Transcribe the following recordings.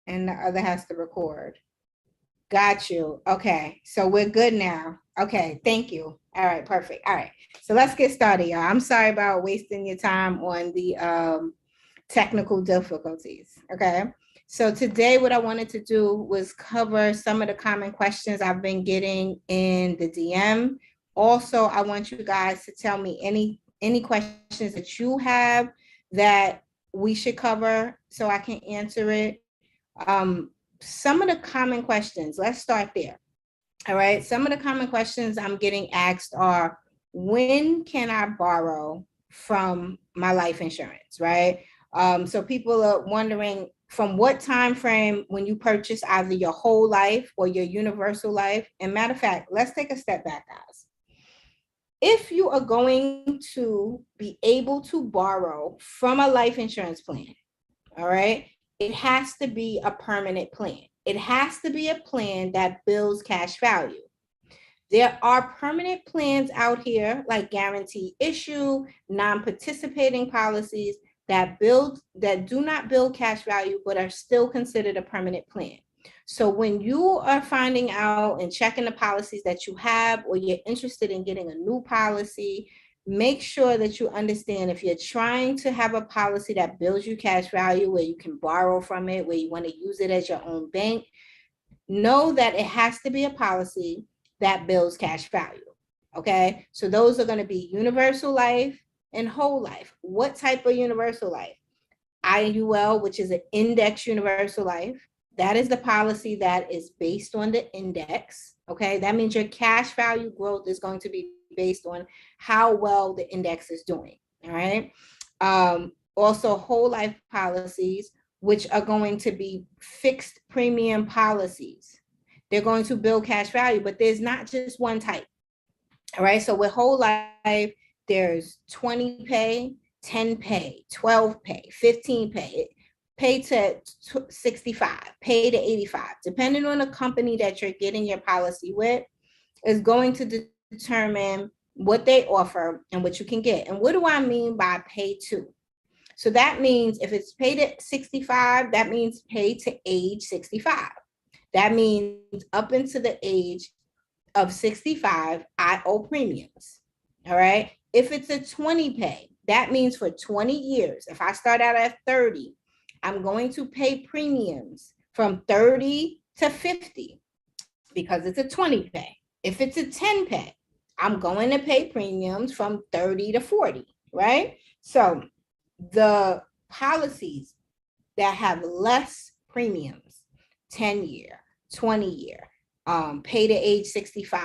and the other has to record. Got you. Okay, so we're good now. Okay, thank you. All right, perfect. All right, so let's get started, y'all. I'm sorry about wasting your time on the technical difficulties. Okay, so today what I wanted to do was cover some of the common questions I've been getting in the DM. Also, I want you guys to tell me any questions that you have that we should cover so I can answer it. Some of the common questions, let's start there. All right. Some of the common questions I'm getting asked are, when can I borrow from my life insurance? Right. So people are wondering from what time frame when you purchase either your whole life or your universal life. And matter of fact, let's take a step back, guys. If you are going to be able to borrow from a life insurance plan, all right, it has to be a permanent plan. It has to be a plan that builds cash value. There are permanent plans out here like guarantee issue, non-participating policies that do not build cash value, but are still considered a permanent plan. So when you are finding out and checking the policies that you have, or you're interested in getting a new policy, make sure that you understand if you're trying to have a policy that builds you cash value, where you can borrow from it, where you want to use it as your own bank, know that it has to be a policy that builds cash value. Okay, so those are going to be universal life and whole life. What type of universal life? IUL, which is an index universal life. That is the policy that is based on the index. Okay, that means your cash value growth is going to be based on how well the index is doing. All right. Also, whole life policies, which are going to be fixed premium policies. They're going to build cash value, but there's not just one type. All right. So with whole life, there's 20 pay, 10 pay, 12 pay, 15 pay, pay to 65, pay to 85, depending on the company that you're getting your policy with, is going to determine what they offer and what you can get. And what do I mean by pay to? So that means if it's paid at 65, that means pay to age 65. That means up into the age of 65, I owe premiums. All right. If it's a 20 pay, that means for 20 years, if I start out at 30, I'm going to pay premiums from 30 to 50 because it's a 20 pay. If it's a 10 pay, I'm going to pay premiums from 30 to 40, right? So the policies that have less premiums, 10-year, 20-year, pay to age 65,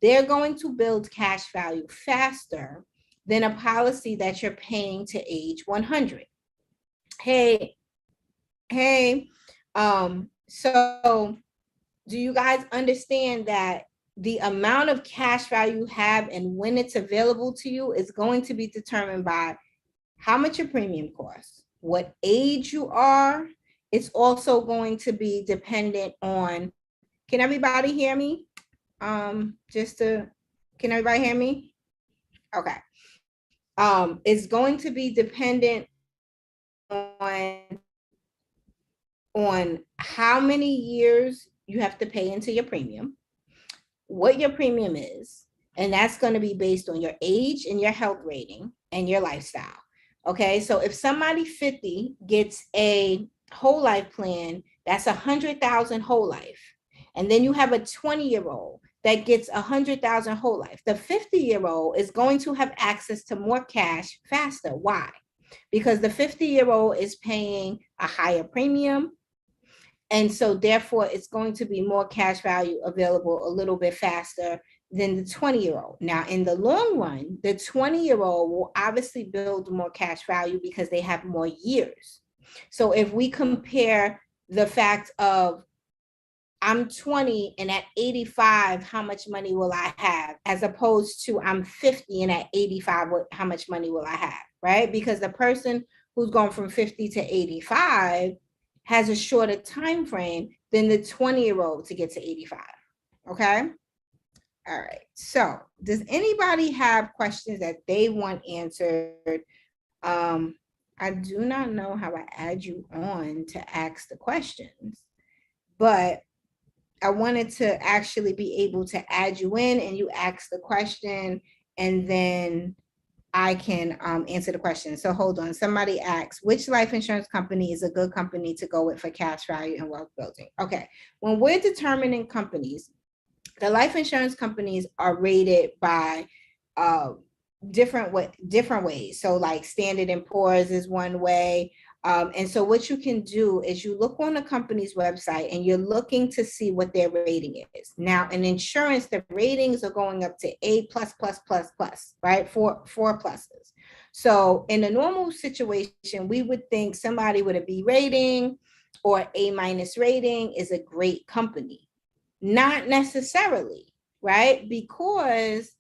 they're going to build cash value faster than a policy that you're paying to age 100. Hey, so do you guys understand that the amount of cash value you have and when it's available to you is going to be determined by how much your premium costs, what age you are? It's also going to be dependent on, can everybody hear me? Can everybody hear me? Okay. It's going to be dependent on how many years you have to pay into your premium, what your premium is, and that's going to be based on your age and your health rating and your lifestyle. Okay, so if somebody 50 gets a whole life plan, that's 100,000 whole life, and then you have a 20-year-old that gets 100,000 whole life, the 50-year-old is going to have access to more cash faster. Why? Because the 50-year-old is paying a higher premium, and so therefore it's going to be more cash value available a little bit faster than the 20-year-old. Now, in the long run, the 20-year-old will obviously build more cash value because they have more years. So if we compare the fact of I'm 20 and at 85, how much money will I have? As opposed to I'm 50 and at 85, how much money will I have, right? Because the person who's gone from 50 to 85 has a shorter time frame than the 20-year-old to get to 85, okay? All right, so does anybody have questions that they want answered I do not know how I add you on to ask the questions, but I wanted to actually be able to add you in and you ask the question, and then I can answer the question. So hold on. Somebody asks, which life insurance company is a good company to go with for cash value and wealth building? Okay. When we're determining companies, the life insurance companies are rated by uh, different ways. So like Standard and Poor's is one way. And so what you can do is you look on the company's website and you're looking to see what their rating is. Now, in insurance, the ratings are going up to A plus plus plus plus, right? Four pluses. So in a normal situation, we would think somebody with a B rating or A minus rating is a great company. Not necessarily, right? Because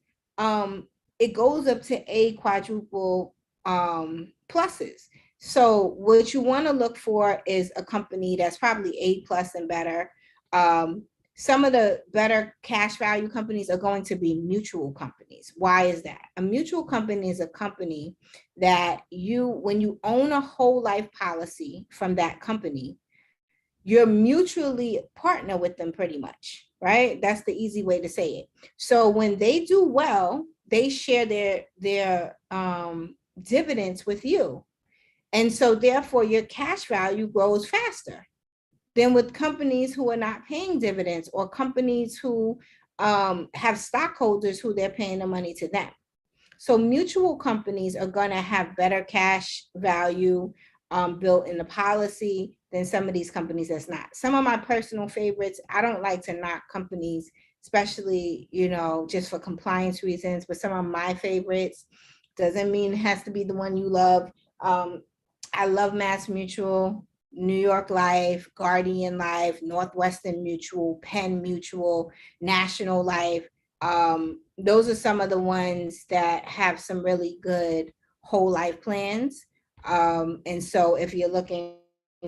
it goes up to A quadruple pluses. So what you want to look for is a company that's probably A plus and better. Some of the better cash value companies are going to be mutual companies. Why is that? A mutual company is a company that when you own a whole life policy from that company, you're mutually partner with them pretty much, right? That's the easy way to say it. So when they do well, they share their dividends with you. And so therefore your cash value grows faster than with companies who are not paying dividends or companies who have stockholders who they're paying the money to them. So mutual companies are going to have better cash value built in the policy than some of these companies that's not. Some of my personal favorites, I don't like to knock companies, especially, just for compliance reasons, but some of my favorites, doesn't mean it has to be the one you love. I love Mass Mutual, New York Life, Guardian Life, Northwestern Mutual, Penn Mutual, National Life. Those are some of the ones that have some really good whole life plans. And so if you're looking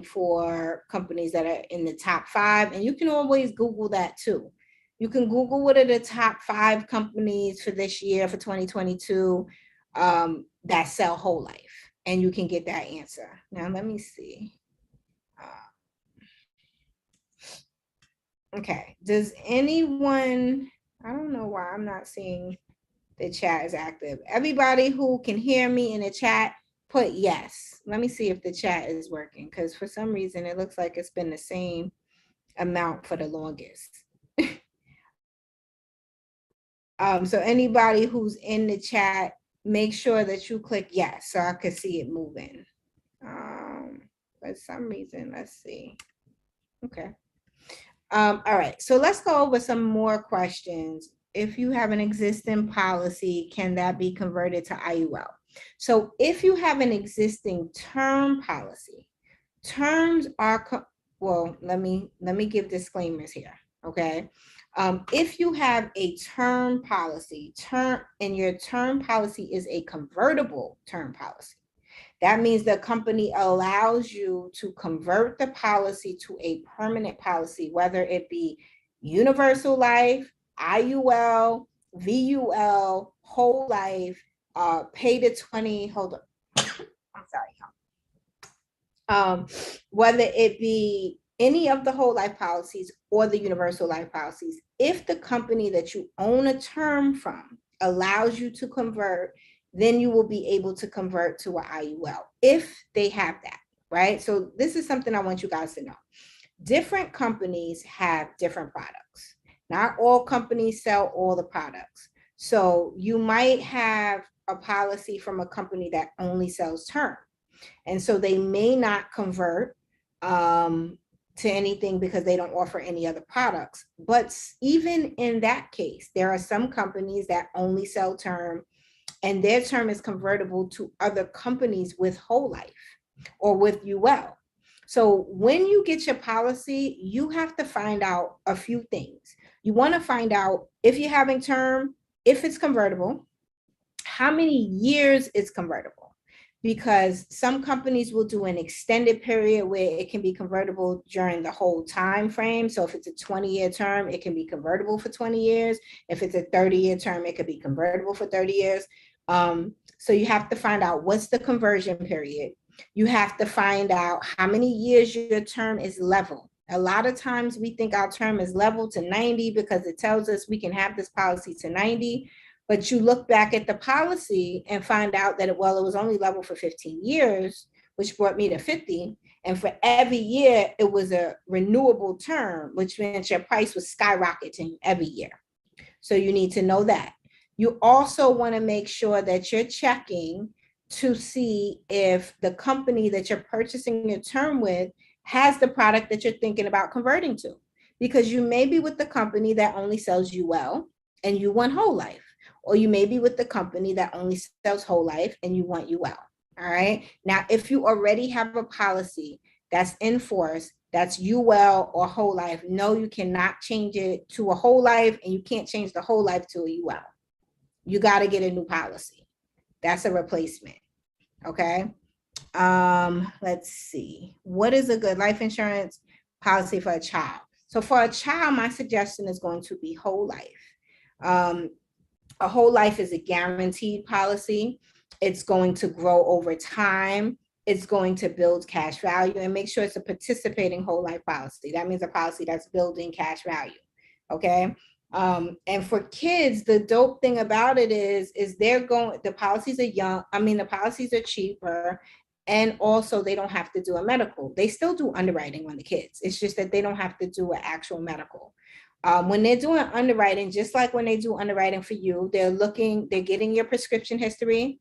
for companies that are in the top 5, and you can always Google that too. You can Google what are the top 5 companies for this year, for 2022, that sell whole life, and you can get that answer. Now, let me see. Okay, does anyone, I don't know why I'm not seeing the chat is active. Everybody who can hear me in the chat, put yes. Let me see if the chat is working, because for some reason it looks like it's been the same amount for the longest. So anybody who's in the chat, make sure that you click yes so I can see it moving. For some reason, let's see. Okay. All right, so let's go over some more questions. If you have an existing policy, can that be converted to IUL? So if you have an existing term policy, terms are, well, let me give disclaimers here, okay? If you have a term policy, and your term policy is a convertible term policy, that means the company allows you to convert the policy to a permanent policy, whether it be universal life, IUL, VUL, whole life, pay to 20, hold on. I'm sorry. Whether it be any of the whole life policies or the universal life policies, if the company that you own a term from allows you to convert, then you will be able to convert to an IUL if they have that, right? So this is something I want you guys to know. Different companies have different products. Not all companies sell all the products. So you might have a policy from a company that only sells term. And so they may not convert to anything because they don't offer any other products. But even in that case, there are some companies that only sell term, and their term is convertible to other companies with whole life or with UL. So when you get your policy, you have to find out a few things. You want to find out if you're having term, if it's convertible, how many years it's convertible, because some companies will do an extended period where it can be convertible during the whole time frame. So if it's a 20-year term, it can be convertible for 20 years. If it's a 30-year term, it could be convertible for 30 years. So you have to find out what's the conversion period. You have to find out how many years your term is level. A lot of times we think our term is level to 90 because it tells us we can have this policy to 90, but you look back at the policy and find out that, well, it was only level for 15 years, which brought me to 50. And for every year, it was a renewable term, which meant your price was skyrocketing every year. So you need to know that. You also want to make sure that you're checking to see if the company that you're purchasing your term with has the product that you're thinking about converting to. Because you may be with the company that only sells you well and you want whole life, or you may be with the company that only sells whole life and you want you well. All right. Now, if you already have a policy that's in force, that's you well or whole life, no, you cannot change it to a whole life, and you can't change the whole life to a you well. You got to get a new policy. That's a replacement. Okay. Let's see. What is a good life insurance policy for a child? So for a child, my suggestion is going to be whole life. A whole life is a guaranteed policy. It's going to grow over time. It's going to build cash value, and make sure it's a participating whole life policy. That means a policy that's building cash value. Okay. And for kids, the dope thing about it is the policies are young. I mean, the policies are cheaper, and also they don't have to do a medical. They still do underwriting on the kids. It's just that they don't have to do an actual medical. When they're doing underwriting, just like when they do underwriting for you, they're getting your prescription history,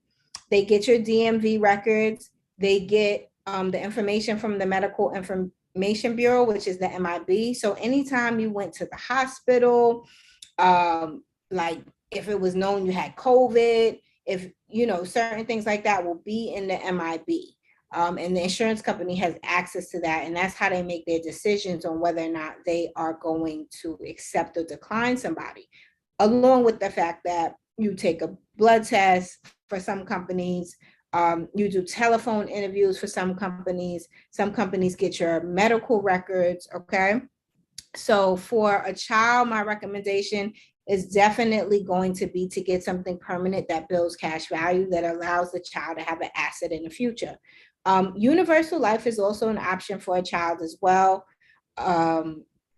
they get your DMV records, they get the information from the Medical Information Bureau, which is the MIB. So anytime you went to the hospital, like if it was known you had COVID, if certain things like that will be in the MIB. And the insurance company has access to that, and that's how they make their decisions on whether or not they are going to accept or decline somebody, along with the fact that you take a blood test for some companies, you do telephone interviews for some companies get your medical records. Okay. So for a child, my recommendation is definitely going to be to get something permanent that builds cash value, that allows the child to have an asset in the future. Universal life is also an option for a child as well.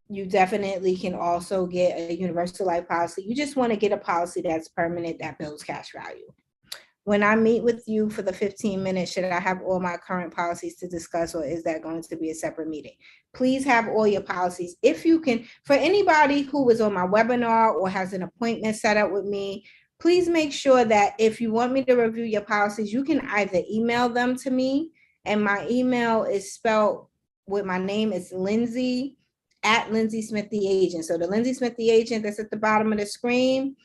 You definitely can also get a universal life policy. You just want to get a policy that's permanent, that builds cash value. When I meet with you for the 15 minutes, should I have all my current policies to discuss, or is that going to be a separate meeting? Please have all your policies. If you can, for anybody who is on my webinar or has an appointment set up with me, please make sure that if you want me to review your policies, you can either email them to me, and my email is spelled with my name. It's Lindsay at Lindsay Smith the Agent. So the Lindsay Smith the Agent that's at the bottom of the screen,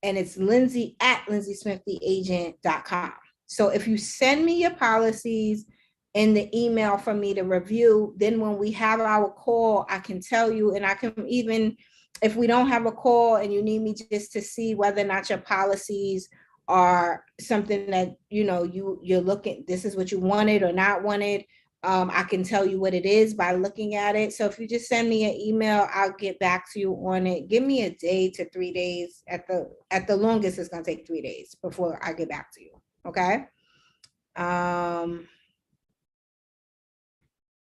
and it's Lindsay at LindsaySmithTheAgent.com. So if you send me your policies in the email for me to review, then when we have our call, I can tell you, and I can even, if we don't have a call and you need me just to see whether or not your policies are something that, you're looking, this is what you wanted or not wanted, I can tell you what it is by looking at it. So if you just send me an email, I'll get back to you on it. Give me a day to 3 days. At the longest, it's going to take 3 days before I get back to you. Okay.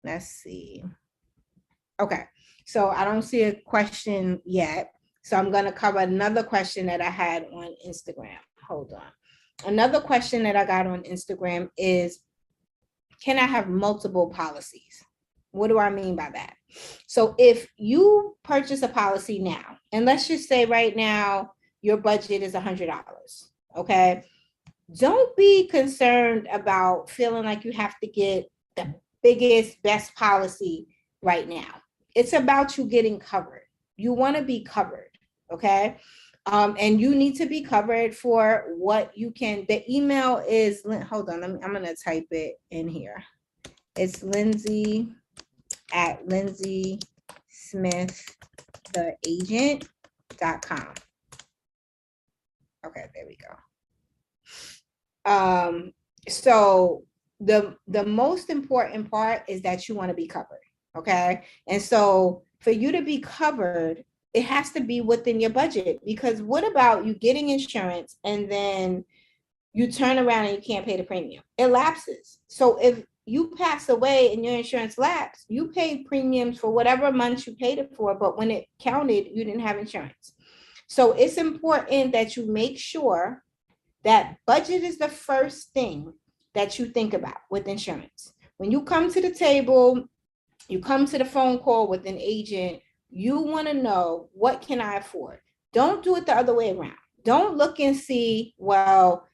Let's see. Okay. So I don't see a question yet. So I'm going to cover another question that I had on Instagram. Hold on. Another question that I got on Instagram is, can I have multiple policies? What do I mean by that? So if you purchase a policy now, and let's just say right now your budget is $100, okay? Don't be concerned about feeling like you have to get the biggest, best policy right now. It's about you getting covered. You want to be covered, okay? And you need to be covered for what you can. The email is, hold on, I'm going to type it in here. It's Lindsay at LindsaySmithTheAgent.com. Okay, there we go. So the most important part is that you want to be covered, okay? And so for you to be covered, it has to be within your budget, because what about you getting insurance and then you turn around and you can't pay the premium. It lapses. So if you pass away and your insurance lapsed, you paid premiums for whatever months you paid it for, but when it counted, you didn't have insurance. So it's important that you make sure that budget is the first thing that you think about with insurance. When you come to the table, you come to the phone call with an agent, you want to know, what can I afford? Don't do it the other way around. Don't look and see, well,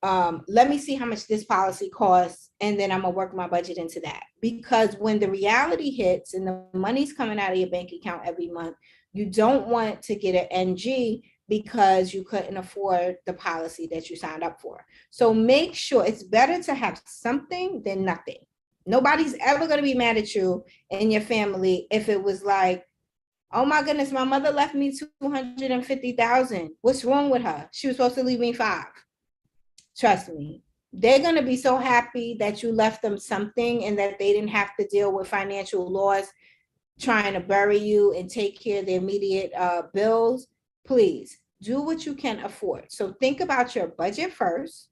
let me see how much this policy costs, and then I'm gonna work my budget into that. Because when the reality hits and the money's coming out of your bank account every month, you don't want to get an NG because you couldn't afford the policy that you signed up for. So make sure, it's better to have something than nothing. Nobody's ever going to be mad at you and your family if it was like, oh my goodness, my mother left me $250,000. What's wrong with her? She was supposed to leave me $5. Trust me, they're going to be so happy that you left them something and that they didn't have to deal with financial loss trying to bury you and take care of the immediate bills. Please do what you can afford. So think about your budget first,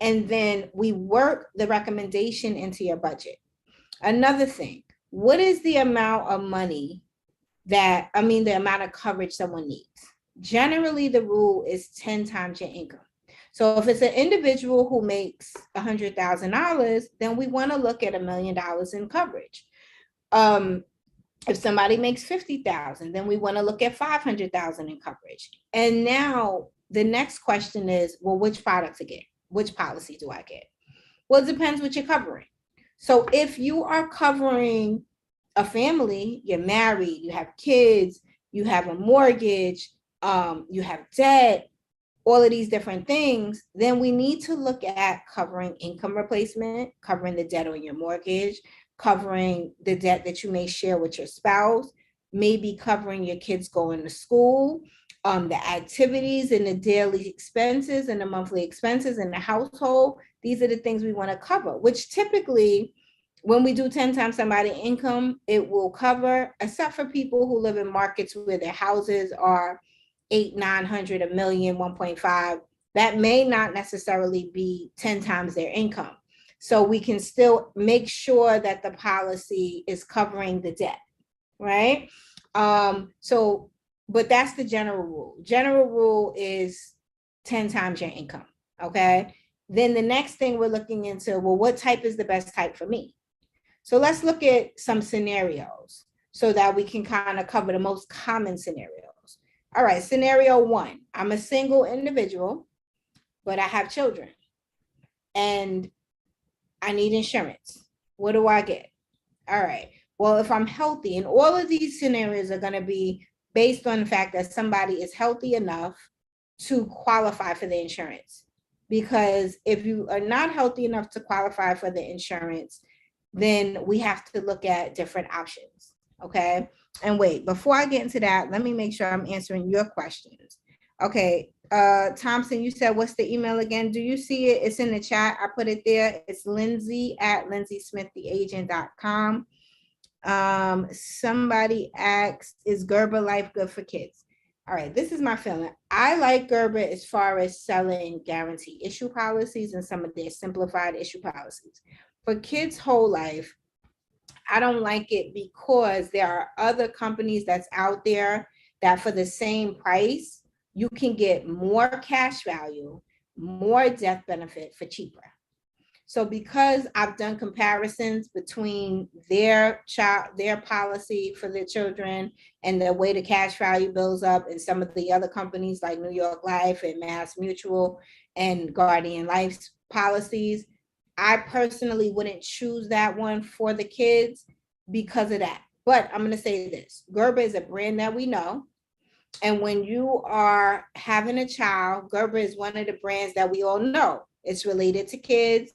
and then we work the recommendation into your budget. Another thing, what is the amount of money the amount of coverage someone needs? Generally, the rule is 10 times your income. So if it's an individual who makes $100,000, then we want to look at $1 million in coverage. If somebody makes 50,000, then we want to look at 500,000 in coverage. And now the next question is, well, which product to get? Which policy do I get? Well, it depends what you're covering. So if you are covering a family, you're married, you have kids, you have a mortgage, you have debt, all of these different things, then we need to look at covering income replacement, covering the debt on your mortgage, covering the debt that you may share with your spouse, maybe covering your kids going to school, the activities and the daily expenses and the monthly expenses in the household. These are the things we want to cover, which typically when we do 10 times somebody's income, it will cover, except for people who live in markets where their houses are 800, 900, a million, 1.5. That may not necessarily be 10 times their income. So we can still make sure that the policy is covering the debt, right? But that's the general rule. General rule is 10 times your income, okay? Then the next thing we're looking into, well, what type is the best type for me? So let's look at some scenarios so that we can kind of cover the most common scenarios. All right, scenario one, I'm a single individual, but I have children and I need insurance. What do I get? All right, well, if I'm healthy, and all of these scenarios are going to be based on the fact that somebody is healthy enough to qualify for the insurance. Because if you are not healthy enough to qualify for the insurance, then we have to look at different options, okay? And wait, before I get into that, let me make sure I'm answering your questions. Okay, Thompson, you said, what's the email again? Do you see it? It's in the chat. I put it there. It's lindsay@lindsaysmiththeagent.com. Somebody asked, is Gerber Life good for kids? All right, this is my feeling. I like Gerber as far as selling guarantee issue policies and some of their simplified issue policies. For kids' whole life, I don't like it because there are other companies that's out there that for the same price, you can get more cash value, more death benefit for cheaper. So because I've done comparisons between their policy for their children and the way the cash value builds up and some of the other companies like New York Life and Mass Mutual and Guardian Life's policies, I personally wouldn't choose that one for the kids because of that. But I'm going to say this, Gerber is a brand that we know. And when you are having a child, Gerber is one of the brands that we all know. It's related to kids,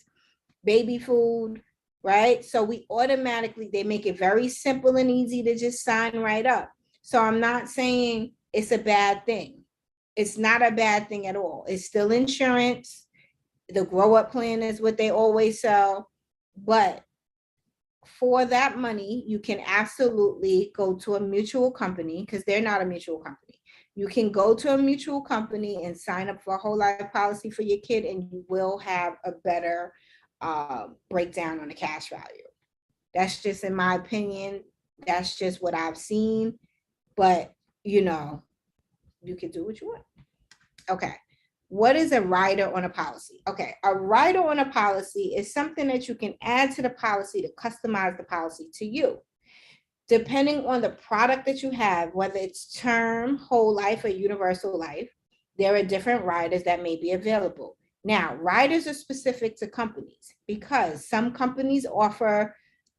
baby food, right? So we automatically, they make it very simple and easy to just sign right up. So I'm not saying it's a bad thing. It's not a bad thing at all. It's still insurance. The grow up plan is what they always sell. But for that money, you can absolutely go to a mutual company, because they're not a mutual company. You can go to a mutual company and sign up for a whole life policy for your kid, and you will have a better breakdown on the cash value. That's just in my opinion. That's just what I've seen. But, you know, you can do what you want. Okay. What is a rider on a policy? Okay. A rider on a policy is something that you can add to the policy to customize the policy to you. Depending on the product that you have, whether it's term, whole life, or universal life, there are different riders that may be available. Now, riders are specific to companies because some companies offer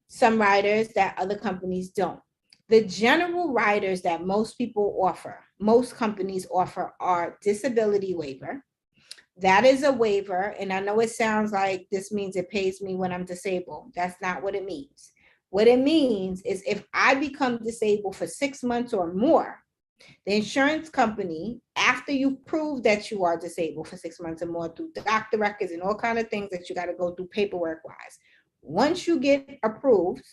some riders that other companies don't. The general riders that most people offer, most companies offer, are disability waiver. That is a waiver, and I know it sounds like this means it pays me when I'm disabled. That's not what it means. What it means is if I become disabled for 6 months or more, the insurance company, after you prove that you are disabled for 6 months or more through doctor records and all kinds of things that you got to go through paperwork wise, once you get approved,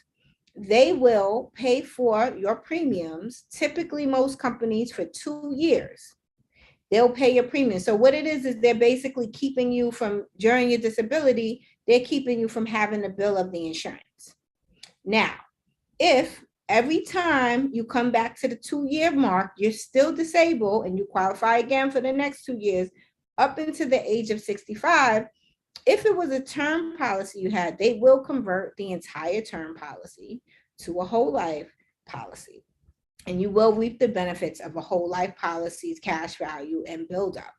they will pay for your premiums. Typically, most companies for 2 years, they'll pay your premium. So what it is they're basically keeping you from, during your disability, they're keeping you from having the bill of the insurance. Now, if every time you come back to the 2-year mark, you're still disabled and you qualify again for the next 2 years, up into the age of 65, if it was a term policy you had, they will convert the entire term policy to a whole life policy. And you will reap the benefits of a whole life policy's cash value and build up.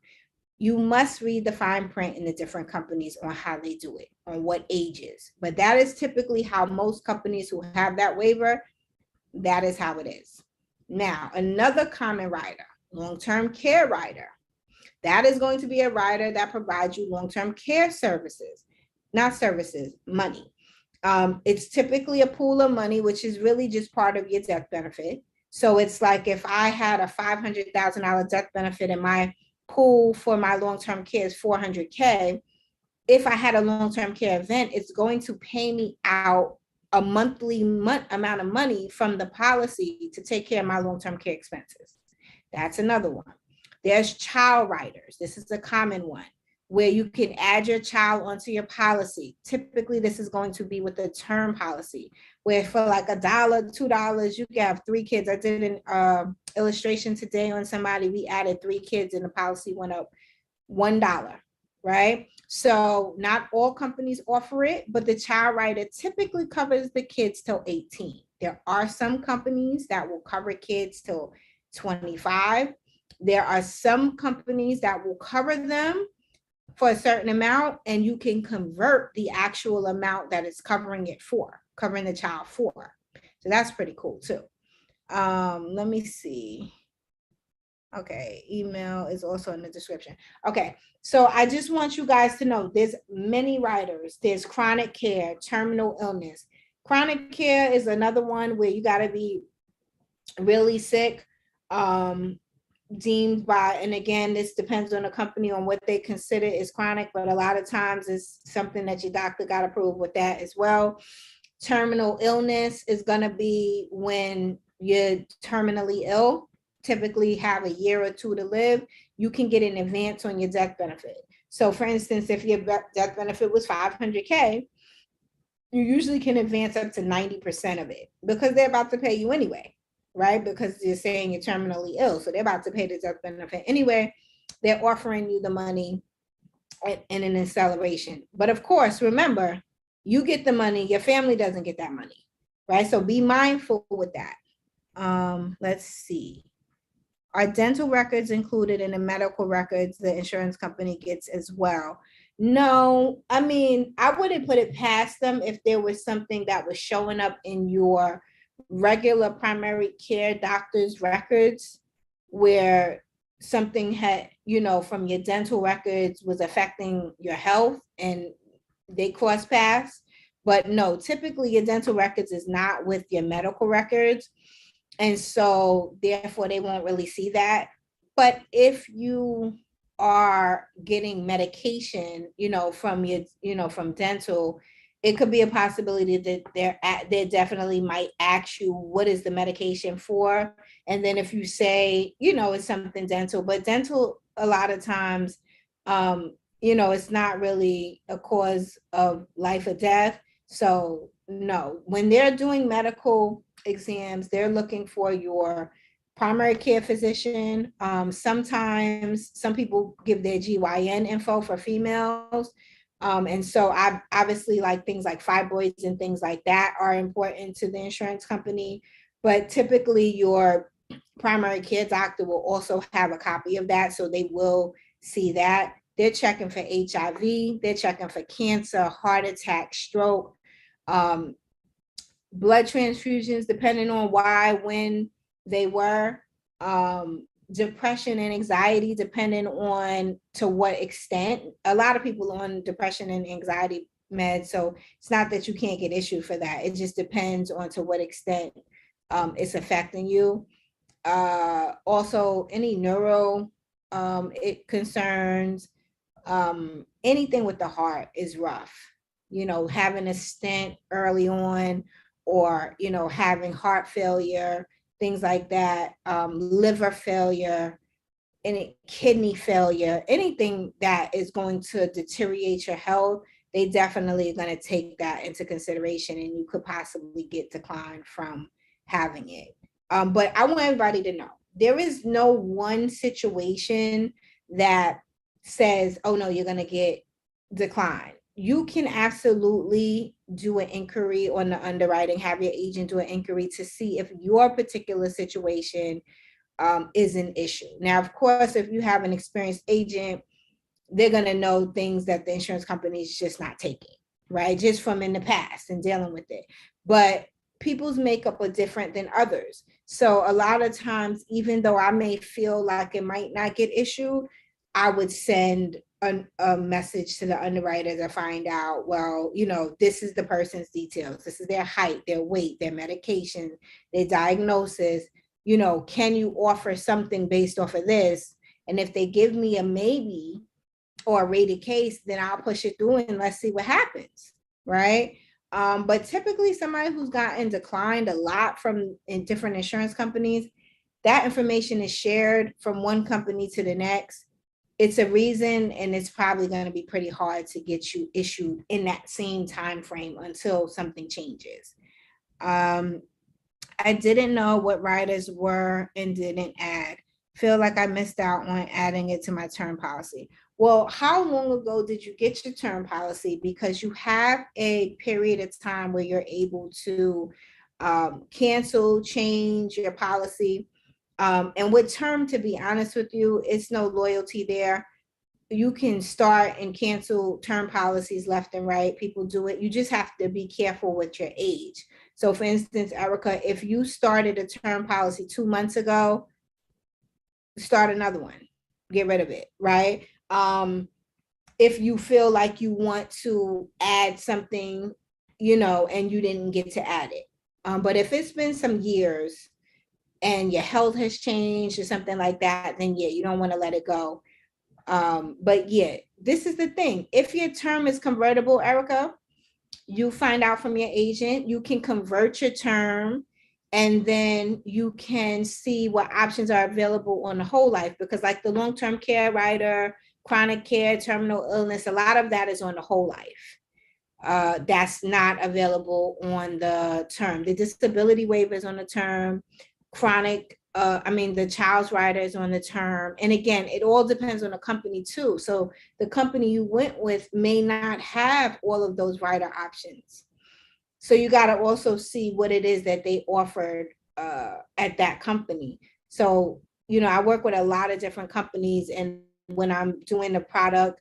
You must read the fine print in the different companies on how they do it, on what ages. But that is typically how most companies who have that waiver, that is how it is. Now, another common rider, long-term care rider. That is going to be a rider that provides you long-term care services, not services, money. It's typically a pool of money, which is really just part of your death benefit. So it's like if I had a $500,000 death benefit and my pool for my long-term care is $400K, if I had a long-term care event, it's going to pay me out a monthly amount of money from the policy to take care of my long-term care expenses. That's another one. There's child riders. This is a common one where you can add your child onto your policy. Typically, this is going to be with a term policy where for like $1, $2, you can have 3 kids. I did an illustration today on somebody. We added 3 kids and the policy went up $1, right? So not all companies offer it, but the child rider typically covers the kids till 18. There are some companies that will cover kids till 25. There are some companies that will cover them for a certain amount, and you can convert the actual amount that it's covering it for, covering the child for. So that's pretty cool too. Let me see. Okay, email is also in the description. Okay, so I just want you guys to know there's many riders. There's chronic care, terminal illness. Chronic care is another one where you got to be really sick, deemed by, and again, this depends on the company on what they consider is chronic, but a lot of times it's something that your doctor got approved with that as well. Terminal illness is going to be when you're terminally ill, typically have a year or 2 to live, you can get an advance on your death benefit. So for instance, if your death benefit was $500K, you usually can advance up to 90% of it because they're about to pay you anyway, right? Because you're saying you're terminally ill, so they're about to pay the death benefit anyway. They're offering you the money in an acceleration. But of course, remember, you get the money, your family doesn't get that money, right? So be mindful with that. Let's see. Are dental records included in the medical records the insurance company gets as well? No, I mean, I wouldn't put it past them if there was something that was showing up in your regular primary care doctor's records where something had, you know, from your dental records was affecting your health and they cross paths. But no, typically your dental records is not with your medical records. And so therefore they won't really see that. But if you are getting medication, you know, from your, you know, from dental, it could be a possibility that they definitely might ask you, what is the medication for? And then if you say, it's something dental, but dental, a lot of times, it's not really a cause of life or death. So no, when they're doing medical exams, they're looking for your primary care physician. Sometimes some people give their GYN info for females. And so I obviously, like things like fibroids and things like that are important to the insurance company, but typically your primary care doctor will also have a copy of that. So they will see that. They're checking for HIV, they're checking for cancer, heart attack, stroke, blood transfusions, depending on why, when they were, depression and anxiety, depending on to what extent. A lot of people on depression and anxiety meds, so it's not that you can't get issued for that. It just depends on to what extent it's affecting you. Also, any neuro it concerns, anything with the heart is rough. Having a stent early on, or having heart failure, things like that, liver failure, any kidney failure, anything that is going to deteriorate your health, they definitely are going to take that into consideration, and you could possibly get declined from having it. But I want everybody to know, there is no one situation that says, oh no, you're going to get declined. You can absolutely do an inquiry on the underwriting, have your agent do an inquiry to see if your particular situation is an issue. Now, of course, if you have an experienced agent, they're going to know things that the insurance company is just not taking, right? Just from in the past and dealing with it. But people's makeup are different than others. So a lot of times, even though I may feel like it might not get issued, I would send a message to the underwriter to find out, well, this is the person's details. This is their height, their weight, their medication, their diagnosis. Can you offer something based off of this? And if they give me a maybe or a rated case, then I'll push it through and let's see what happens, right? But typically somebody who's gotten declined a lot from in different insurance companies, that information is shared from one company to the next. It's a reason, and it's probably going to be pretty hard to get you issued in that same time frame until something changes. I didn't know what riders were and didn't add. Feel like I missed out on adding it to my term policy. Well, how long ago did you get your term policy? Because you have a period of time where you're able to cancel, change your policy. And with term, to be honest with you, it's no loyalty there. You can start and cancel term policies left and right. People do it. You just have to be careful with your age. So for instance, Erica, if you started a term policy 2 months ago, start another one, get rid of it, right? If you feel like you want to add something, and you didn't get to add it. But if it's been some years and your health has changed or something like that, then yeah, you don't want to let it go. But yeah, this is the thing. If your term is convertible, Erica, you find out from your agent, you can convert your term, and then you can see what options are available on the whole life, because like the long-term care rider, chronic care, terminal illness, a lot of that is on the whole life. That's not available on the term. The disability waiver is on the term, chronic, the child's rider is on the term. And again, it all depends on the company too. So the company you went with may not have all of those rider options. So you got to also see what it is that they offered at that company. So, I work with a lot of different companies, and when I'm doing the product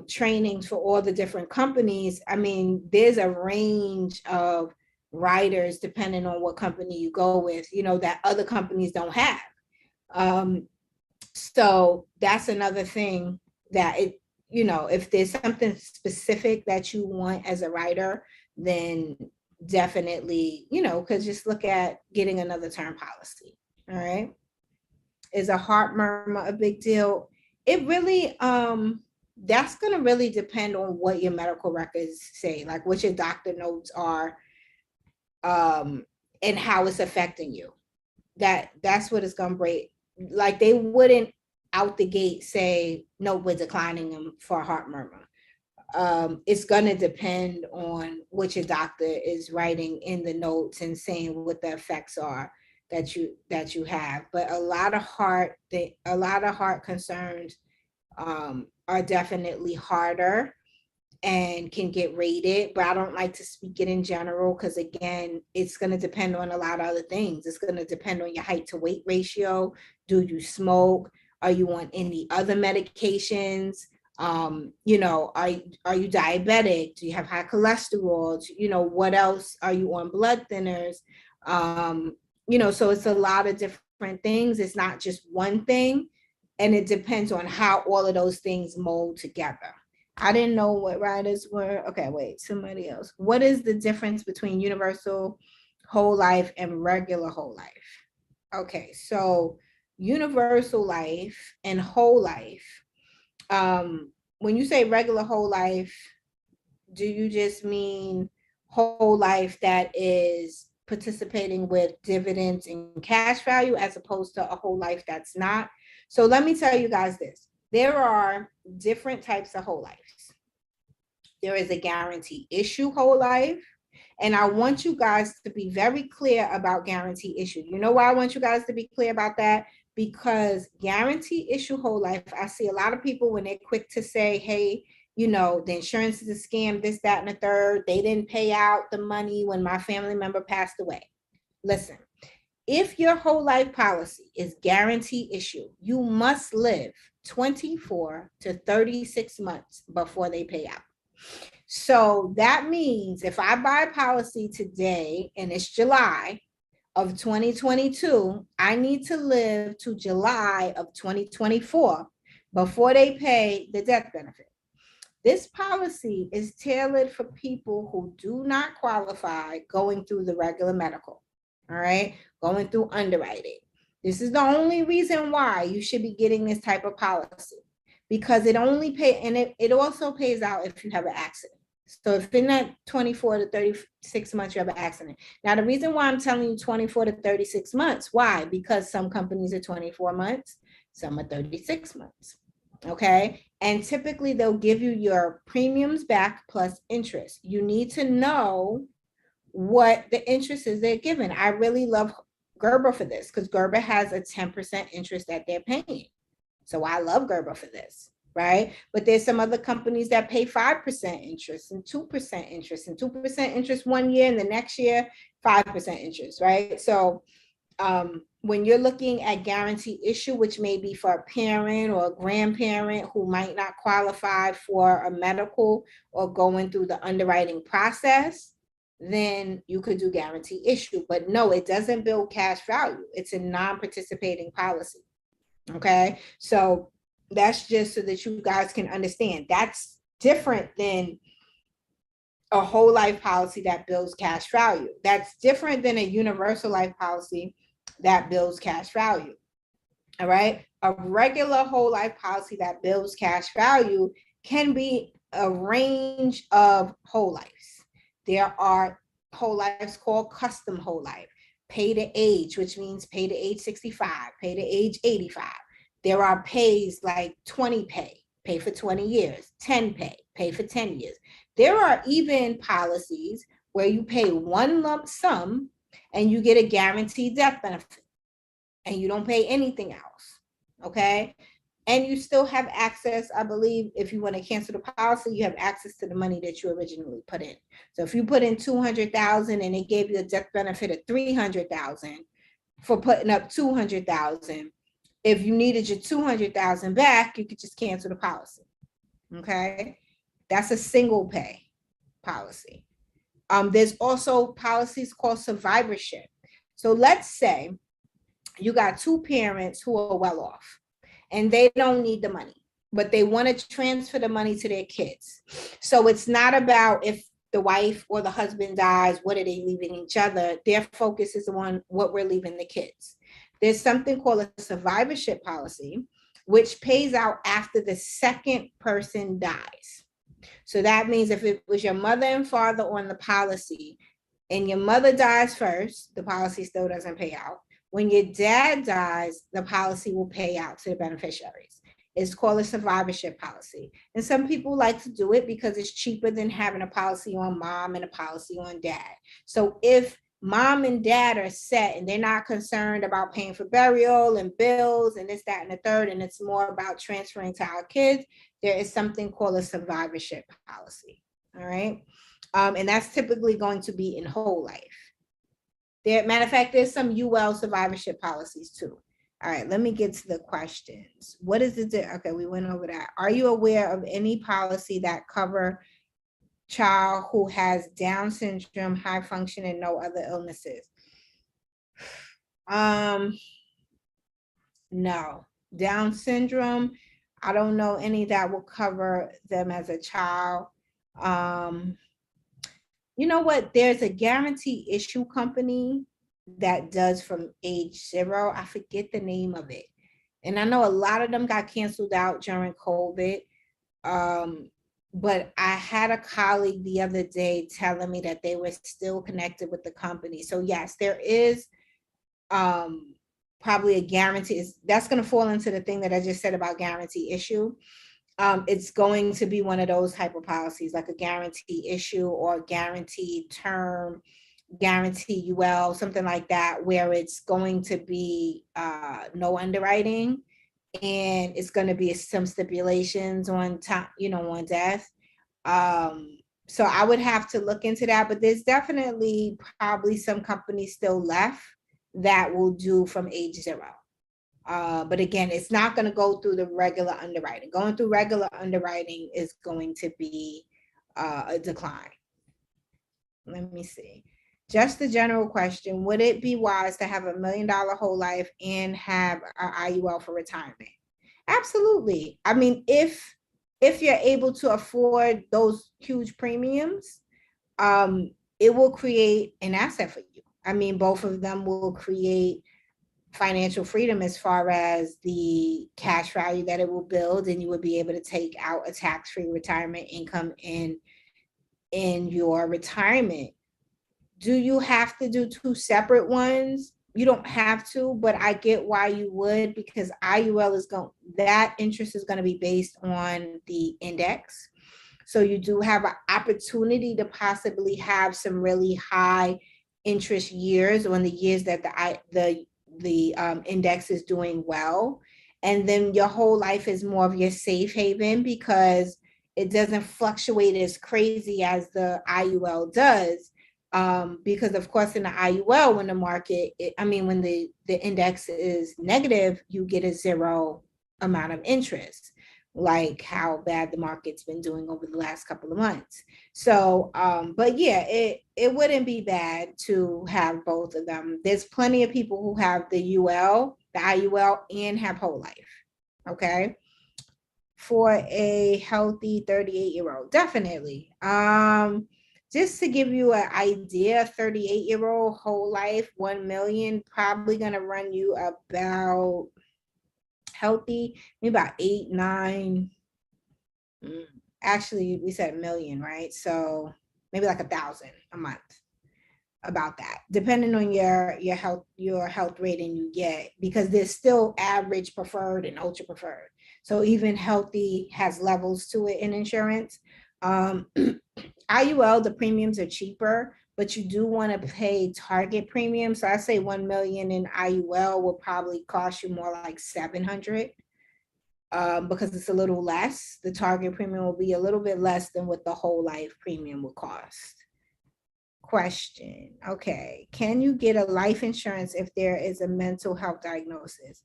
trainings for all the different companies, there's a range of riders depending on what company you go with, that other companies don't have. So that's another thing that if there's something specific that you want as a rider, then definitely, because just look at getting another term policy. All right. Is a heart murmur a big deal? It really, that's going to really depend on what your medical records say, like what your doctor notes are, and how it's affecting you. That's what it's going to break. Like they wouldn't out the gate say, no, we're declining them for a heart murmur. It's going to depend on what your doctor is writing in the notes and saying what the effects are that you have. But a lot of heart concerns are definitely harder and can get rated, but I don't like to speak it in general because, again, it's going to depend on a lot of other things. It's going to depend on your height to weight ratio. Do you smoke? Are you on any other medications? You know, are you diabetic? Do you have high cholesterol? You know, what else? Are you on blood thinners? You know, so it's a lot of different things. It's not just one thing, and it depends on how all of those things mold together. I didn't know what riders were. Okay, wait, somebody else. What is the difference between universal whole life and regular whole life? Okay, so universal life and whole life. When you say regular whole life, do you just mean whole life that is participating with dividends and cash value as opposed to a whole life that's not? So let me tell you guys this. There are different types of whole lives. There is a guarantee issue whole life. And I want you guys to be very clear about guarantee issue. You know why I want you guys to be clear about that? Because guarantee issue whole life, I see a lot of people when they're quick to say, hey, you know, the insurance is a scam, this, that, and the third. They didn't pay out the money when my family member passed away. Listen, if your whole life policy is guarantee issue, you must live 24 to 36 months before they pay out. So that means if I buy a policy today and it's July of 2022, I need to live to July of 2024 before they pay the death benefit. This policy is tailored for people who do not qualify going through the regular medical, all right, going through underwriting. This is the only reason why you should be getting this type of policy, because it only pay, and it also pays out if you have an accident. So if in that 24 to 36 months you have an accident. Now, the reason why I'm telling you 24 to 36 months, why? Because some companies are 24 months, some are 36 months. Okay. And typically they'll give you your premiums back plus interest. You need to know what the interest is they're giving. I really love Gerber for this because Gerber has a 10% interest that they're paying. So I love Gerber for this, right? But there's some other companies that pay 5% interest and 2% interest and 2% interest 1 year and the next year, 5% interest, right? So when you're looking at guarantee issue, which may be for a parent or a grandparent who might not qualify for a medical or going through the underwriting process, then you could do guarantee issue. But no, it doesn't build cash value. It's a non-participating policy. Okay, so that's just so that you guys can understand. That's different than a whole life policy that builds cash value. That's different than a universal life policy that builds cash value. All right. A regular whole life policy that builds cash value can be a range of whole lives. There are whole lives called custom whole life, pay to age, which means pay to age 65, pay to age 85. There are pays like 20 pay for 20 years, 10 pay for 10 years. There are even policies where you pay one lump sum and you get a guaranteed death benefit and you don't pay anything else, okay? And you still have access, I believe, if you want to cancel the policy, you have access to the money that you originally put in. So if you put in $200,000 and they gave you a death benefit of $300,000 for putting up $200,000, if you needed your $200,000 back, you could just cancel the policy, okay? That's a single pay policy. There's also policies called survivorship. So let's say you got two parents who are well off and they don't need the money, but they want to transfer the money to their kids. So it's not about if the wife or the husband dies, what are they leaving each other? Their focus is on what we're leaving the kids. There's something called a survivorship policy which pays out after the second person dies. So that means if it was your mother and father on the policy and your mother dies first, the policy still doesn't pay out. When your dad dies, the policy will pay out to the beneficiaries. It's called a survivorship policy. And some people like to do it because it's cheaper than having a policy on mom and a policy on dad. So if mom and dad are set and they're not concerned about paying for burial and bills and this, that, and the third, and it's more about transferring to our kids, there is something called a survivorship policy. All right. And that's typically going to be in whole life. Matter of fact, there's some UL survivorship policies too. All right, let me get to the questions. What is it? Okay, we went over that. Are you aware of any policy that cover child who has Down syndrome, high function, and no other illnesses? No. Down syndrome, I don't know any that will cover them as a child. You know what? There's a guarantee issue company that does from age 0. I forget the name of it. And I know a lot of them got canceled out during COVID. But I had a colleague the other day telling me that they were still connected with the company. So yes, there is probably a guarantee. That's going to fall into the thing that I just said about guarantee issue. It's going to be one of those type of policies, like a guarantee issue or guaranteed term, guarantee UL, something like that, where it's going to be no underwriting, and it's going to be some stipulations on time, on death. So I would have to look into that, but there's definitely probably some companies still left that will do from age 0. But again, it's not going to go through the regular underwriting. Going through regular underwriting is going to be a decline. Let me see. Just a general question. Would it be wise to have $1 million whole life and have an IUL for retirement? Absolutely. I mean, if you're able to afford those huge premiums, it will create an asset for you. I mean, both of them will create financial freedom as far as the cash value that it will build, and you would be able to take out a tax-free retirement income in your retirement. Do you have to do 2 separate ones? You don't have to, but I get why you would, because IUL that interest is going to be based on the index. So you do have an opportunity to possibly have some really high interest years on the years that the index is doing well. And then your whole life is more of your safe haven because it doesn't fluctuate as crazy as the IUL does. Because of course in the IUL, when the market, when the index is negative, you get a 0 amount of interest, like how bad the market's been doing over the last couple of months. So, but yeah, it wouldn't be bad to have both of them. There's plenty of people who have the IUL and have whole life. Okay. For a healthy 38-year-old, definitely. Just to give you an idea, 38-year-old whole life, 1 million, probably going to run you about healthy, maybe about 8, 9. Actually, we said 1 million, right? So maybe like 1,000 a month, about that, depending on your health rating you get, because there's still average, preferred, and ultra preferred. So even healthy has levels to it in insurance. IUL, the premiums are cheaper, but you do want to pay target premium. So I say 1 million in IUL will probably cost you more like 700, because it's a little less. The target premium will be a little bit less than what the whole life premium will cost. Question. Okay. Can you get a life insurance if there is a mental health diagnosis?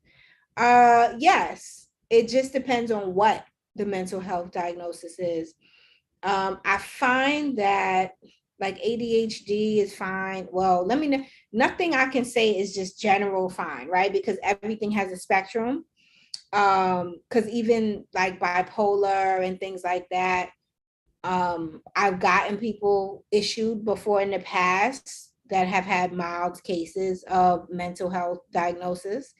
Yes. It just depends on what the mental health diagnosis is. I find that like ADHD is fine. Well, let me know. Nothing I can say is just general fine, right? Because everything has a spectrum. Because even like bipolar and things like that, I've gotten people issued before in the past that have had mild cases of mental health diagnosis.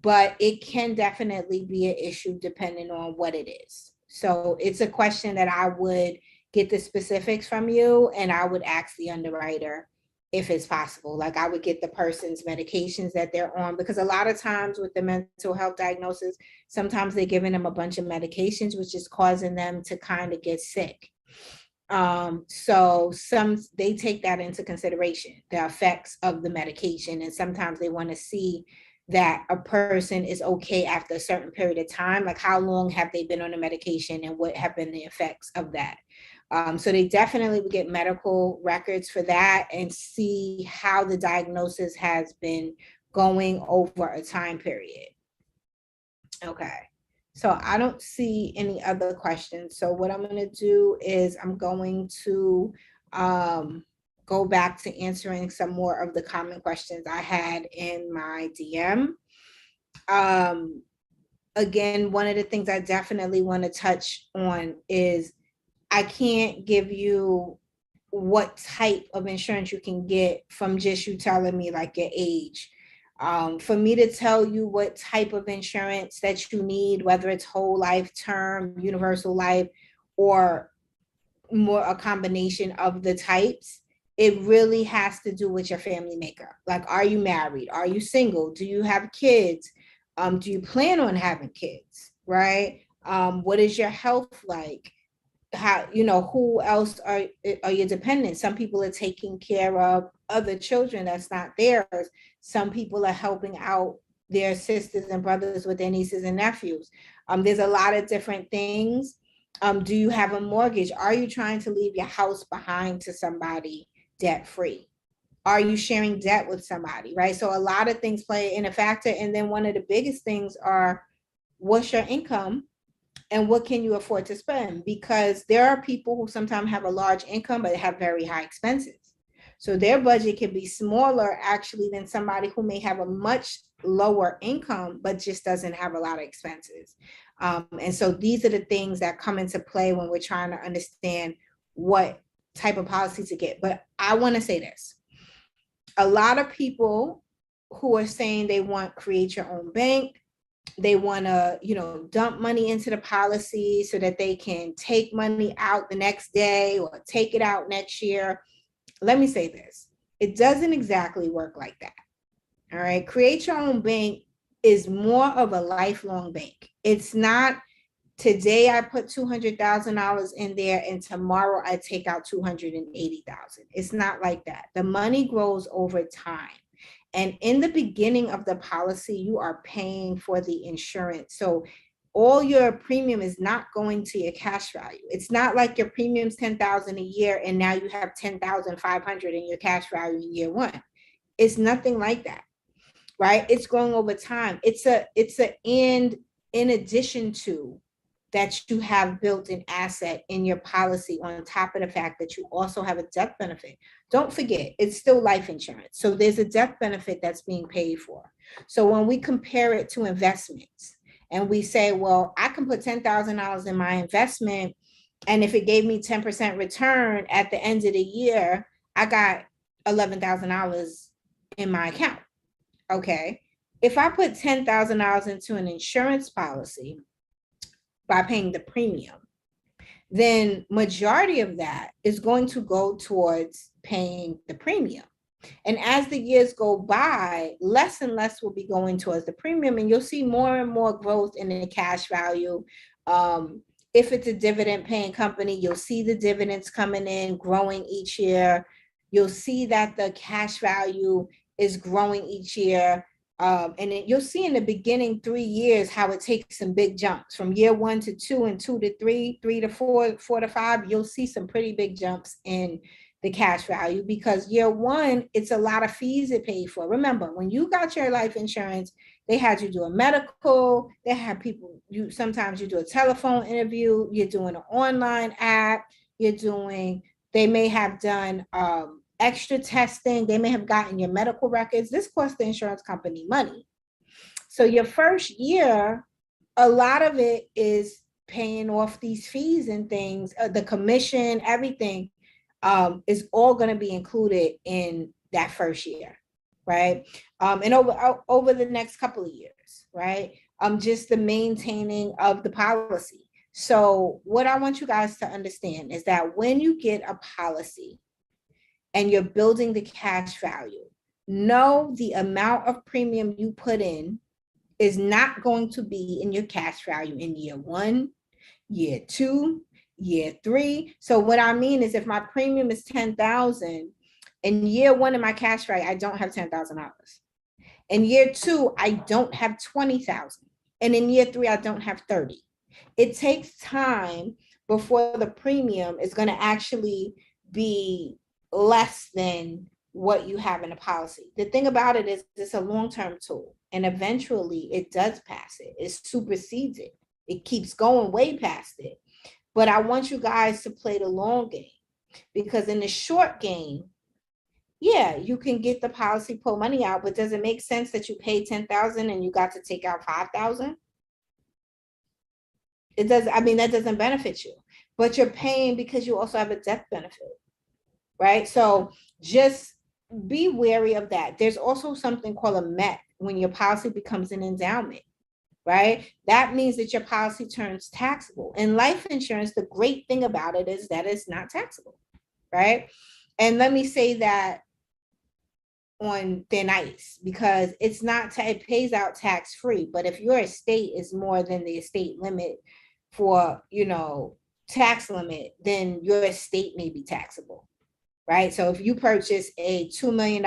but it can definitely be an issue depending on what it is. So it's a question that I would get the specifics from you, and I would ask the underwriter if it's possible. Like I would get the person's medications that they're on, because a lot of times with the mental health diagnosis, sometimes they're giving them a bunch of medications, which is causing them to kind of get sick. So they take that into consideration, the effects of the medication, and sometimes they want to see that a person is okay after a certain period of time, like how long have they been on the medication and what have been the effects of that. So they definitely would get medical records for that and see how the diagnosis has been going over a time period. Okay. So I don't see any other questions. So what I'm going to do is I'm going to go back to answering some more of the common questions I had in my DM. Again, one of the things I definitely want to touch on is I can't give you what type of insurance you can get from just you telling me like your age. For me to tell you what type of insurance that you need, whether it's whole life, term, universal life, or more a combination of the types, it really has to do with your family makeup. Like, are you married? Are you single? Do you have kids? Do you plan on having kids? Right? What is your health like? How, who else are your dependents? Some people are taking care of other children that's not theirs. Some people are helping out their sisters and brothers with their nieces and nephews. There's a lot of different things. Do you have a mortgage? Are you trying to leave your house behind to somebody debt free? Are you sharing debt with somebody, right? So a lot of things play in a factor. And then one of the biggest things are, what's your income and what can you afford to spend? Because there are people who sometimes have a large income but have very high expenses. So their budget can be smaller actually than somebody who may have a much lower income but just doesn't have a lot of expenses. And so these are the things that come into play when we're trying to understand what type of policy to get. But I want to say this. A lot of people who are saying they want create your own bank, they want to, dump money into the policy so that they can take money out the next day or take it out next year. Let me say this. It doesn't exactly work like that. All right. Create your own bank is more of a lifelong bank. It's not today I put $200,000 in there and tomorrow I take out $280,000. It's not like that. The money grows over time. And in the beginning of the policy, you are paying for the insurance. So all your premium is not going to your cash value. It's not like your premium's $10,000 a year and now you have $10,500 in your cash value in year one. It's nothing like that, right? It's growing over time. It's and in addition to that, you have built an asset in your policy on top of the fact that you also have a death benefit. Don't forget, it's still life insurance. So there's a death benefit that's being paid for. So when we compare it to investments and we say, well, I can put $10,000 in my investment, and if it gave me 10% return at the end of the year, I got $11,000 in my account. Okay. If I put $10,000 into an insurance policy, by paying the premium, then majority of that is going to go towards paying the premium. And as the years go by, less and less will be going towards the premium, and you'll see more and more growth in the cash value. If it's a dividend paying company, you'll see the dividends coming in, growing each year. You'll see that the cash value is growing each year. And then you'll see in the beginning 3 years how it takes some big jumps from year 1 to 2 and 2 to 3, 3 to 4, 4 to 5. You'll see some pretty big jumps in the cash value because year 1, it's a lot of fees it paid for. Remember, when you got your life insurance, they had you do a medical, they had people, sometimes you do a telephone interview, you're doing an online app, they may have done extra testing. They may have gotten your medical records. This costs the insurance company money. So your first year, a lot of it is paying off these fees and things, the commission, everything is all going to be included in that first year. right? And over the next couple of years, right? Just the maintaining of the policy. So what I want you guys to understand is that when you get a policy and you're building the cash value, know the amount of premium you put in is not going to be in your cash value in year 1, year 2, year 3. So what I mean is if my premium is 10,000, in year 1 in my cash value, I don't have $10,000. In year 2, I don't have 20,000. And in year 3, I don't have 30. It takes time before the premium is going to actually be less than what you have in a policy. The thing about it is it's a long-term tool, and eventually it does pass it. It supersedes it. It keeps going way past it. But I want you guys to play the long game, because in the short game, yeah, you can get the policy, pull money out, but does it make sense that you pay 10,000 and you got to take out 5,000? It does. I mean, that doesn't benefit you, but you're paying because you also have a death benefit, right? So just be wary of that. There's also something called a MET when your policy becomes an endowment, right? That means that your policy turns taxable. In life insurance, the great thing about it is that it's not taxable, right? And let me say that on thin ice, because it's not, it pays out tax free. But if your estate is more than the estate limit for, tax limit, then your estate may be taxable, right? So if you purchase a $2 million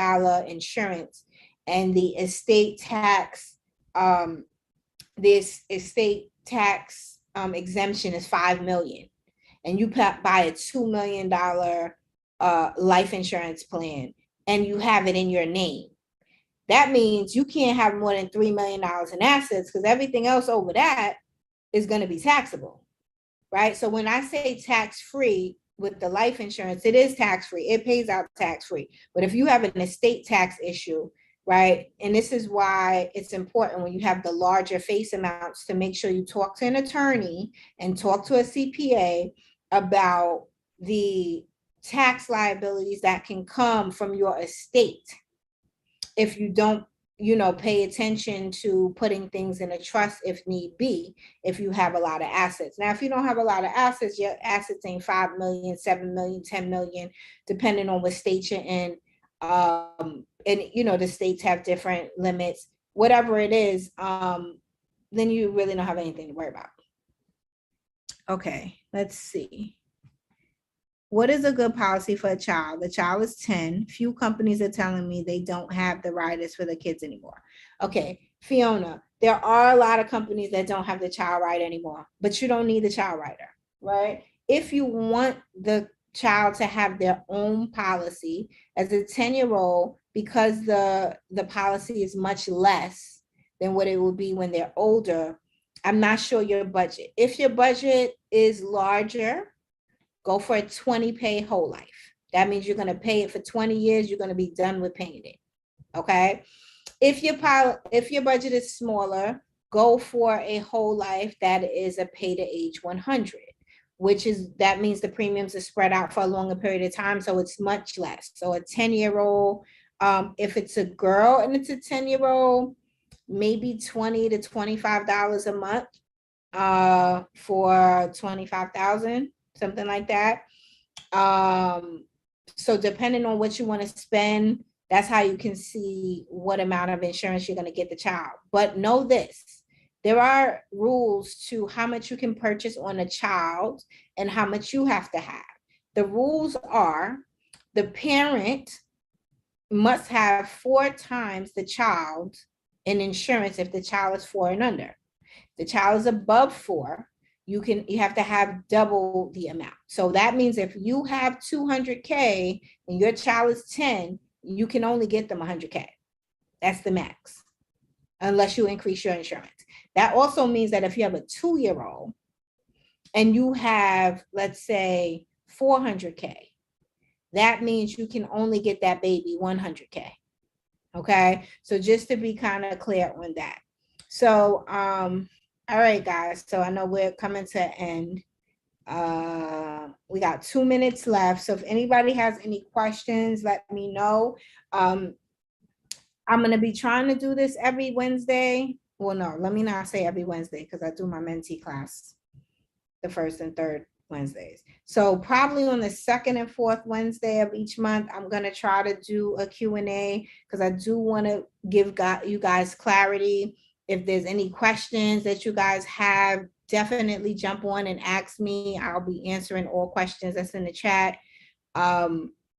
insurance and the estate tax, exemption is 5 million, and you buy a $2 million life insurance plan, and you have it in your name, that means you can't have more than $3 million in assets, because everything else over that is going to be taxable, right? So when I say tax-free with the life insurance, it is tax-free. It pays out tax-free. But if you have an estate tax issue, right, and this is why it's important when you have the larger face amounts to make sure you talk to an attorney and talk to a CPA about the tax liabilities that can come from your estate if you don't pay attention to putting things in a trust if need be, if you have a lot of assets. Now, if you don't have a lot of assets, your assets ain't 5 million, 7 million, 10 million, depending on what state you're in. And the states have different limits, whatever it is, then you really don't have anything to worry about. Okay, let's see. What is a good policy for a child? The child is 10. Few companies are telling me they don't have the riders for the kids anymore. Okay, Fiona, there are a lot of companies that don't have the child rider anymore, but you don't need the child rider, right? If you want the child to have their own policy as a 10-year-old, because the policy is much less than what it will be when they're older, I'm not sure your budget. If your budget is larger, go for a 20 pay whole life. That means you're going to pay it for 20 years. You're going to be done with paying it. Okay. If your budget is smaller, go for a whole life that is a pay to age 100, that means the premiums are spread out for a longer period of time. So it's much less. So a 10-year-old, if it's a girl and it's a 10-year-old, maybe $20 to $25 a month for 25,000. Something like that. So depending on what you want to spend, that's how you can see what amount of insurance you're going to get the child. But know this, there are rules to how much you can purchase on a child and how much you have to have. The rules are the parent must have 4 times the child in insurance if the child is 4 and under. The child is above 4, you have to have double the amount. So that means if you have 200K and your child is 10, you can only get them 100K. That's the max, unless you increase your insurance. That also means that if you have a 2-year-old and you have, let's say, 400K, that means you can only get that baby 100K. Okay, so just to be kind of clear on that. So all right, guys, so I know we're coming to end. We got 2 minutes left. So if anybody has any questions, let me know. I'm going to be trying to do this every Wednesday. Well, no, let me not say every Wednesday because I do my mentee class the first and third Wednesdays. So probably on the second and fourth Wednesday of each month, I'm going to try to do a Q&A because I do want to give you guys clarity. If there's any questions that you guys have, definitely jump on and ask me. I'll be answering all questions that's in the chat.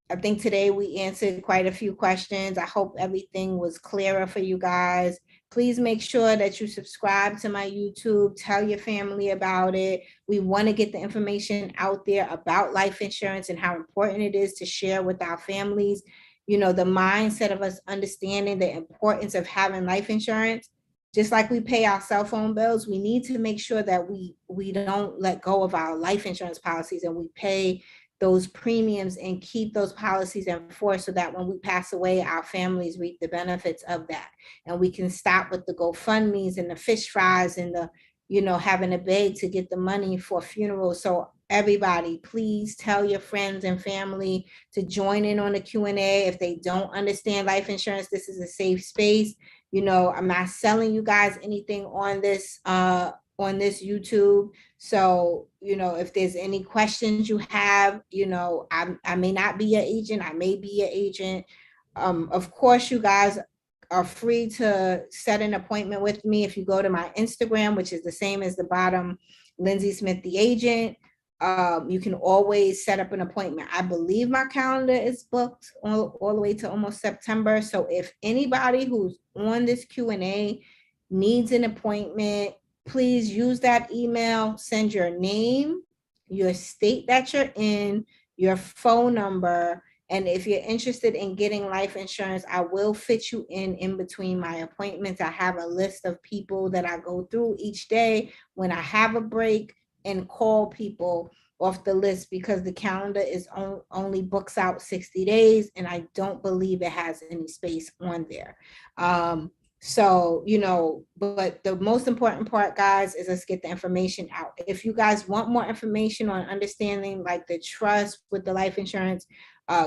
I think today we answered quite a few questions. I hope everything was clearer for you guys. Please make sure that you subscribe to my YouTube, tell your family about it. We want to get the information out there about life insurance and how important it is to share with our families. You know, the mindset of us understanding the importance of having life insurance. Just like we pay our cell phone bills, we need to make sure that we don't let go of our life insurance policies and we pay those premiums and keep those policies in force so that when we pass away, our families reap the benefits of that. And we can stop with the GoFundMe's and the fish fries and the, you know, having to beg to get the money for funerals. So everybody, please tell your friends and family to join in on the Q&A. If they don't understand life insurance, this is a safe space. You know, I'm not selling you guys anything on this YouTube. So, you know, if there's any questions you have, you know, I may not be your agent. I may be your agent. Of course, you guys are free to set an appointment with me if you go to my Instagram, which is the same as the bottom, Lindsay Smith, the agent. You can always set up an appointment. I believe my calendar is booked all the way to almost September. So if anybody who's on this Q&A needs an appointment, please use that email, send your name, your state that you're in, your phone number, and if you're interested in getting life insurance, I will fit you in between my appointments. I have a list of people that I go through each day when I have a break and call people off the list because the calendar is only books out 60 days and I don't believe it has any space on there. So, you know, but the most important part, guys, is let's get the information out. If you guys want more information on understanding like the trust with the life insurance,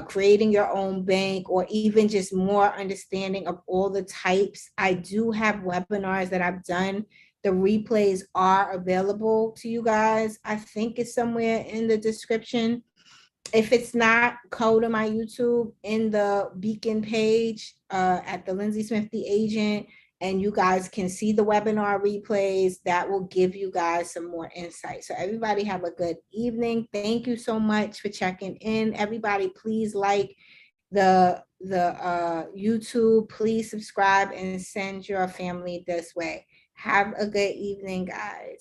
creating your own bank, or even just more understanding of all the types, I do have webinars that I've done. The replays are available to you guys. I think it's somewhere in the description. If it's not, go to my YouTube in the beacon page at the Lindsay Smith, the agent, and you guys can see the webinar replays. That will give you guys some more insight. So everybody have a good evening. Thank you so much for checking in. Everybody, please like the YouTube. Please subscribe and send your family this way. Have a good evening, guys.